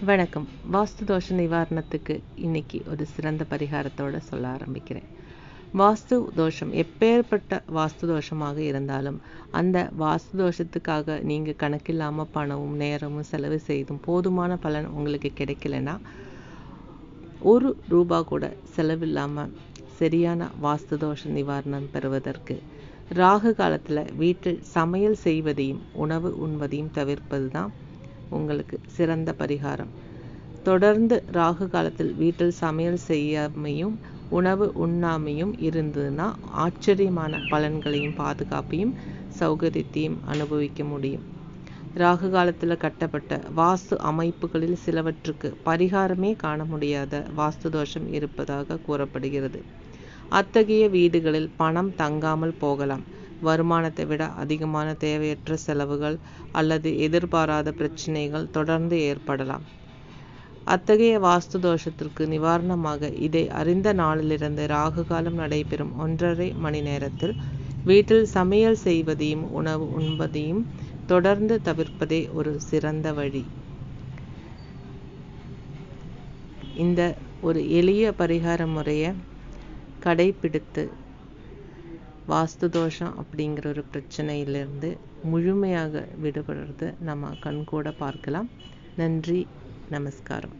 வணக்கம். வாஸ்து தோஷ நிவாரணத்துக்கு இன்னைக்கு ஒரு சிறந்த பரிகாரத்தோட சொல்ல ஆரம்பிக்கிறேன். வாஸ்து தோஷம் எப்பேற்பட்ட வாஸ்து தோஷமாக இருந்தாலும் அந்த வாஸ்து தோஷத்துக்காக நீங்கள் கணக்கில்லாமல் பணமும் நேரமும் செலவு செய்தும் போதுமான பலன் உங்களுக்கு கிடைக்கலன்னா ₹1 கூட செலவில்லாமல் சரியான வாஸ்து தோஷ நிவாரணம் பெறுவதற்கு ராகு காலத்தில் வீட்டில் சமையல் செய்வதையும் உணவு உண்பதையும் தவிர்ப்பது தான் உங்களுக்கு சிறந்த பரிகாரம். தொடர்ந்து ராகு காலத்தில் வீட்டில் சமையல் செய்யாமையும் உணவு உண்ணாமையும் இருந்ததுன்னா ஆச்சரியமான பலன்களையும் பாதுகாப்பையும் சௌகரியத்தையும் அனுபவிக்க முடியும். ராகு காலத்தில் கட்டப்பட்ட வாஸ்து அமைப்புகளில் சிலவற்றுக்கு பரிகாரமே காண முடியாத வாஸ்து தோஷம் இருப்பதாக கூறப்படுகிறது. அத்தகைய வீடுகளில் பணம் தங்காமல் போகலாம். வருமானத்தை விட அதிகமான தேவையற்ற செலவுகள் அல்லது எதிர்பாராத பிரச்சனைகள் தொடர்ந்து ஏற்படலாம். அத்தகைய வாஸ்து தோஷத்திற்கு நிவாரணமாக இதை அறிந்த நாளிலிருந்து ராகு காலம் நடைபெறும் 1.5 மணி நேரத்தில் வீட்டில் சமையல் செய்வதையும் உணவு உண்பதையும் தொடர்ந்து தவிர்ப்பதே ஒரு சிறந்த வழி. இந்த ஒரு எளிய பரிகார முறையை கடைபிடித்து வாஸ்து தோஷம் அப்படிங்கிற ஒரு பிரச்சனையிலிருந்து முழுமையாக விடுபடுறது நம்ம கண்கூட பார்க்கலாம். நன்றி, நமஸ்காரம்.